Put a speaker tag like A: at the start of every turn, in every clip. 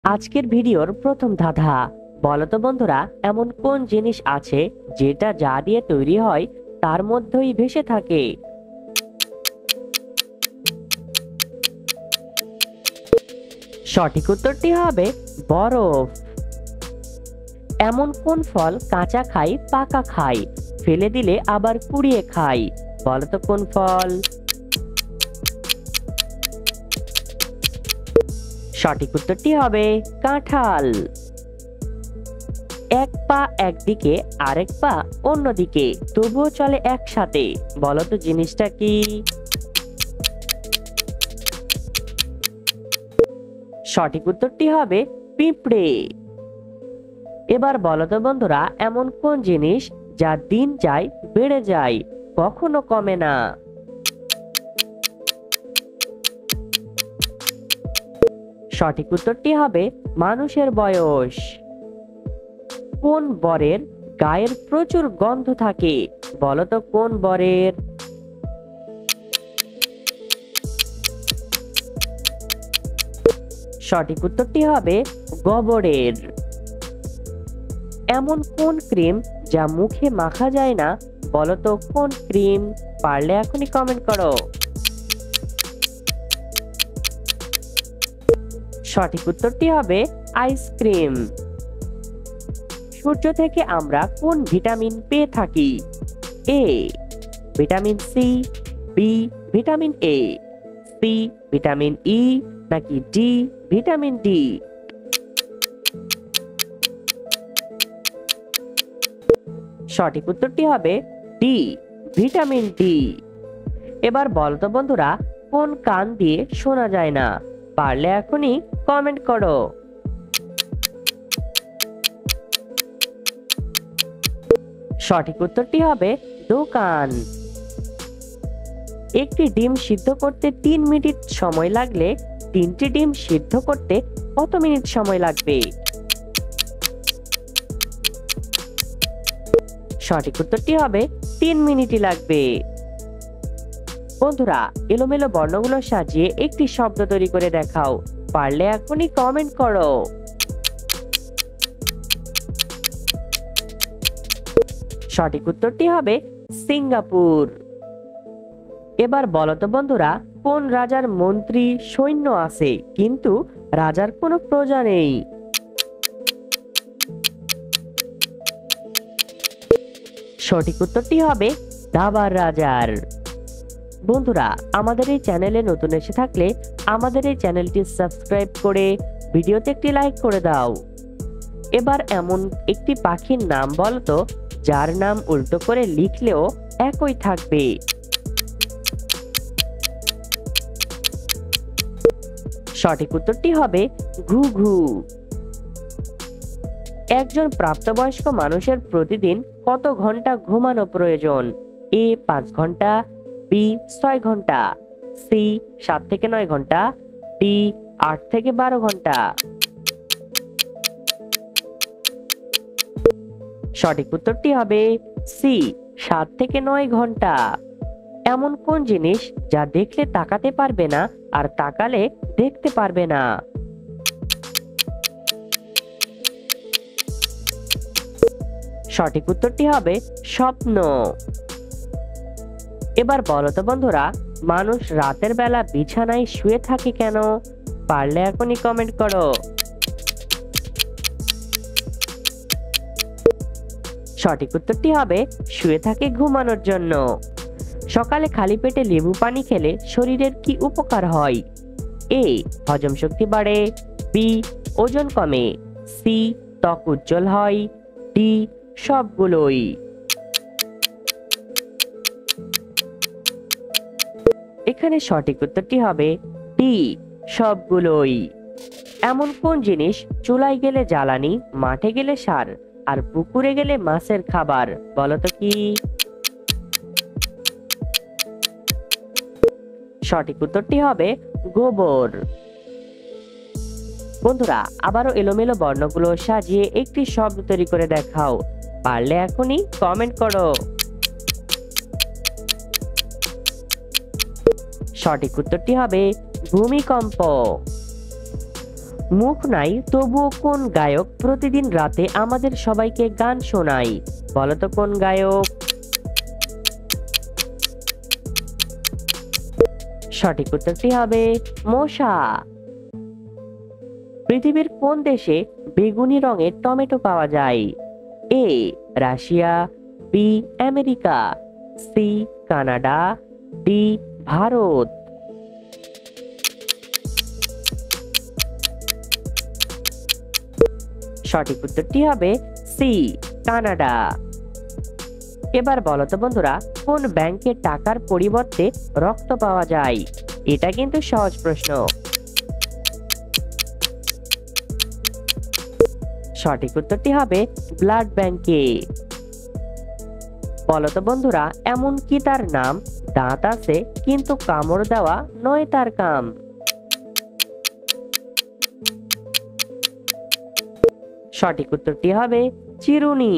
A: আজকের ভিডিওর প্রথম ধাঁধা। বলো তো বন্ধুরা, এমন কোন জিনিস আছে যেটা যা দিয়ে তৈরি হয় তার মধ্যেই ভেসে থাকে? সঠিক উত্তরটি হবে বরফ। এমন কোন ফল কাঁচা খাই পাকা খাই, ফেলে দিলে আবার কুড়িয়ে খাই? বলো তো কোন ফল? সঠিক উত্তরটি হবে কাঁঠাল। এক পা একদিকে আরেক পা অন্যদিকে, তবুও চলে একসাথে, বলো তো জিনিসটা কি? সঠিক উত্তরটি হবে পিঁপড়ে। এবার বলো তো বন্ধুরা, এমন কোন জিনিস যা দিন যায় বেড়ে যায়, কখনো কমে না? সঠিক উত্তরটি হবে মানুষের বয়স। কোন বরের গায়ের প্রচুর গন্ধ থাকে, বলো তো কোন বরের? সঠিক উত্তরটি হবে গোবরের। এমন কোন ক্রিম যা মুখে মাখা যায় না, বলো তো কোন ক্রিম? পারলে এখনই কমেন্ট করো। সঠিক উত্তরটি হবে আইসক্রিম। সূর্য থেকে আমরা কোন ভিটামিন পেয়ে থাকি? A vitamin C, B vitamin A, C vitamin E, নাকি ডি ভিটামিন ডি? সঠিক উত্তরটি হবে ডি ভিটামিন ডি। এবার বলো তো বন্ধুরা, কোন কান দিয়ে শোনা যায় না? পারলে এখনই কমেন্ট করো। সঠিক উত্তরটি হবে দোকান। একটি ডিম সিদ্ধ করতে 3 মিনিট সময় লাগলে 3টি ডিম সিদ্ধ করতে কত মিনিট সময় লাগবে? সঠিক উত্তরটি হবে 3 মিনিটই লাগবে। বন্ধুরা, এলোমেলো বর্ণগুলো সাজিয়ে একটি শব্দ তৈরি করে দেখাও। পারলে এখনই কমেন্ট করো। সঠিক উত্তরটি হবে সিঙ্গাপুর। এবার বলো তো বন্ধুরা, কোন রাজার মন্ত্রী সৈন্য আছে কিন্তু রাজার কোনো প্রজা নেই? সঠিক উত্তরটি হবে দাবার রাজার। বন্ধুরা, আমাদের এই চ্যানেলে নতুন এসে থাকলে আমাদের এই চ্যানেলটি সাবস্ক্রাইব করে ভিডিওতে একটি লাইক করে দাও। এবার এমন একটি পাখির নাম বলো তো যার নাম উল্টো করে লিখলেও একই থাকবে? সঠিক উত্তরটি হবে ঘুঘু। একজন প্রাপ্তবয়স্ক মানুষের প্রতিদিন কত ঘন্টা ঘুমানো প্রয়োজন? এ 5 ঘন্টা, বি 6 ঘন্টা, সি 7 থেকে 9 ঘন্টা, ডি 8 থেকে 12 ঘন্টা? সঠিক উত্তরটি হবে সি 7 থেকে 9 ঘন্টা। এমন কোন জিনিস যা দেখলে তাকাতে পারবে না আর তাকালে দেখতে পারবে না? সঠিক উত্তরটি হবে স্বপ্ন। এবার বলো তো বন্ধুরা, মানুষ রাতের বেলা বিছানায় শুয়ে থাকে কেন? পারলে এখনই কমেন্ট করো। সঠিক উত্তরটি হবে শুয়ে থাকে ঘুমানোর জন্য। সকালে খালি পেটে লেবু পানি খেলে শরীরের কি উপকার হয়? এ হজম শক্তি বাড়ে, বি ওজন কমে, সি ত্বক উজ্জ্বল হয়, ডি সবগুলোই? এখানে সঠিক উত্তরটি হবে ডি সবগুলোই। এমন কোন জিনিস চুলায় গেলে জ্বালানি, মাঠে গেলে সার, আর পুকুরে গেলে মাছের খাবার? বলো তো কি? সঠিক উত্তরটি হবে গোবর। বন্ধুরা, আবারও এলোমেলো বর্ণগুলো সাজিয়ে একটি শব্দ তৈরি করে দেখাও। পারলে এখনই কমেন্ট করো। সঠিক উত্তরটি হবে ভূমিকম্প। মুখ নাই তবুও কোন গায়ক প্রতিদিন রাতে আমাদের সবাইকে গান শোনায়? বলতো কোন গায়ক? সঠিক উত্তরটি হবে মশা। পৃথিবীর কোন দেশে বেগুনি রঙের টমেটো পাওয়া যায়? A Russia, B America, C Canada, D Bharat. সঠিক উত্তরটি হবে সি কানাডা। এবার বলো তো বন্ধুরা, কোন ব্যাংকে টাকার পরিবর্তে রক্ত পাওয়া যায়? এটা কিন্তু সহজ প্রশ্ন। সঠিক উত্তরটি হবে ব্লাড ব্যাংকে। বলো তো বন্ধুরা, এমন কি তার নাম, দাঁত আছে কিন্তু কামড় দেওয়া নয় তার কাম? সঠিক উত্তরটি হবে চিরুনি।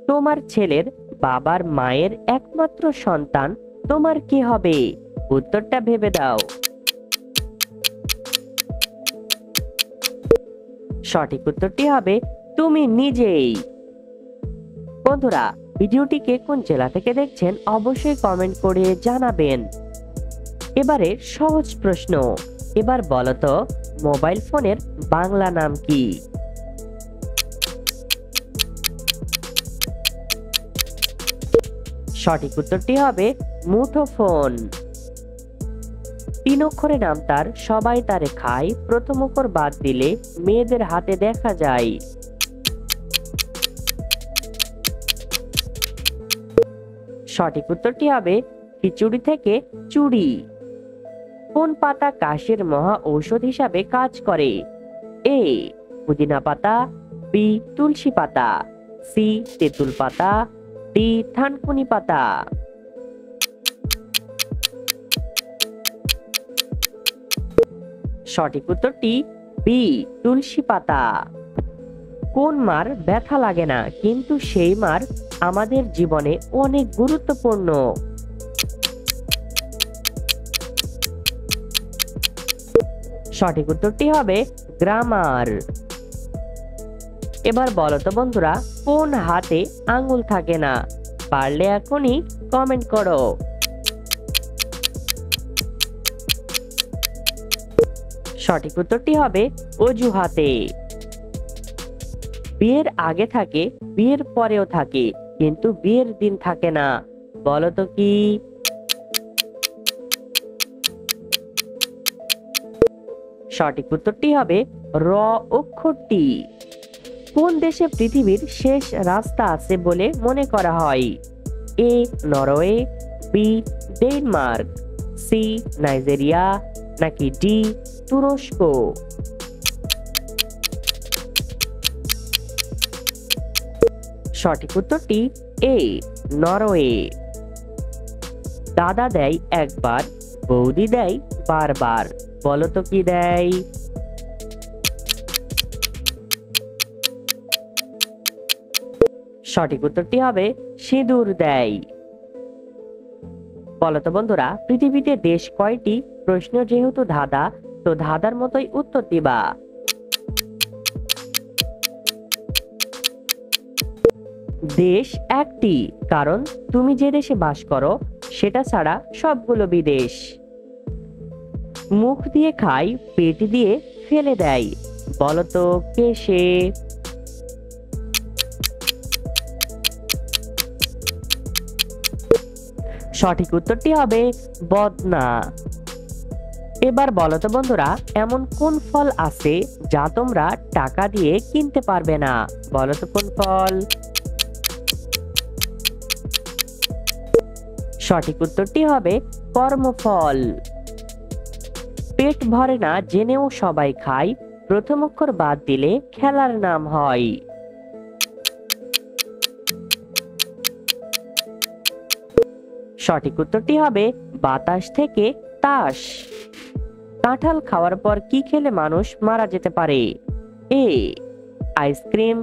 A: তোমার ছেলের বাবার মায়ের একমাত্র সন্তান তোমার কি হবে? উত্তরটা ভেবে দাও। সঠিক উত্তরটি হবে তুমি নিজেই। বন্ধুরা, ভিডিওটিকে কোন জেলা থেকে দেখছেন অবশ্যই কমেন্ট করে জানাবেন। এবারে সহজ প্রশ্ন, এবার বলো তো মোবাইল ফোনের বাংলা নাম কি? সঠিক উত্তরটি হবে মুঠোফোন। 3 অক্ষরের নাম তার, সবাই তারে খায়, প্রথম অক্ষর বাদ দিলে মেয়েদের হাতে দেখা যায়। সঠিক উত্তরটি হবে খিচুড়ি থেকে চুড়ি। কোন পাতা কাশির মহা ঔষধ হিসাবে কাজ করে? এ পুদিনা পাতা, বি তুলসী পাতা, সি তেঁতুল পাতা, ডি থানকুনি পাতা। সঠিক উত্তরটি বি তুলসী পাতা। কোন মার ব্যথা লাগে না কিন্তু সেই মার আমাদের জীবনে অনেক গুরুত্বপূর্ণ? সঠিক উত্তরটি হবে গ্রামার। এবার বলো তো বন্ধুরা, কোন হাতে আঙ্গুল থাকে না? পারলে এখনই কমেন্ট করো। সঠিক উত্তরটি হবে অজুহাতে। বিয়ের আগে থাকে, বিয়ের পরেও থাকে, কিন্তু বিয়ের দিন থাকে না, বলো তো কি? সঠিক উত্তরটি হবে র অক্ষরটি। কোন দেশে পৃথিবীর শেষ রাস্তা আছে বলে মনে করা হয়? A Norway, B Denmark, C Nigeria, নাকি ডি তুরস্ক? সঠিক উত্তরটি এ নরওয়ে। দাদা দেয় একবার, বৌদি দেয় বারবার, বলো তো কি দেয়? সঠিক উত্তরটি হবে সিঁদুর দেয়। বলো তো বন্ধুরা, পৃথিবীতে দেশ কয়টি? প্রশ্ন যেহেতু ধাঁধা, তো ধাঁধার মতোই উত্তর দিবা। দেশ একটি, কারণ তুমি যে দেশে বাস করো সেটা ছাড়া সবগুলো বিদেশ। মুখ দিয়ে খায়, পেট দিয়ে ফেলে দেয়, বলো তো কে সে? সঠিক উত্তরটি হবে বদনা। এবার বলো তো বন্ধুরা, এমন কোন ফল আছে যা তোমরা টাকা দিয়ে কিনতে পারবে না? বলো তো কোন ফল? সঠিক উত্তরটি হবে কর্মফল। পেট ভরে না জেনেও সবাই খায়, প্রথম অক্ষর বাদ দিলে খেলার নাম হয়। সঠিক উত্তরটি হবে বাতাস থেকে তাস। কাঁঠাল খাওয়ার পর কি খেলে মানুষ মারা যেতে পারে? এ আইসক্রিম,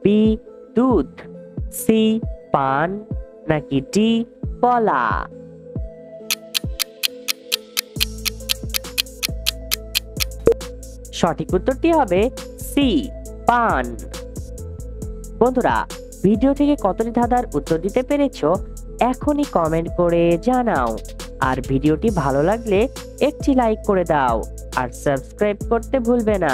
A: বি দুধ, সি পান, নাকি ডি কলা? সঠিক উত্তরটি হবে সি, পান। বন্ধুরা, ভিডিও থেকে কতটি ধাঁধার উত্তর দিতে পেরেছো এখনই কমেন্ট করে জানাও। আর ভিডিওটি ভালো লাগলে একটি লাইক করে দাও আর সাবস্ক্রাইব করতে ভুলবে না।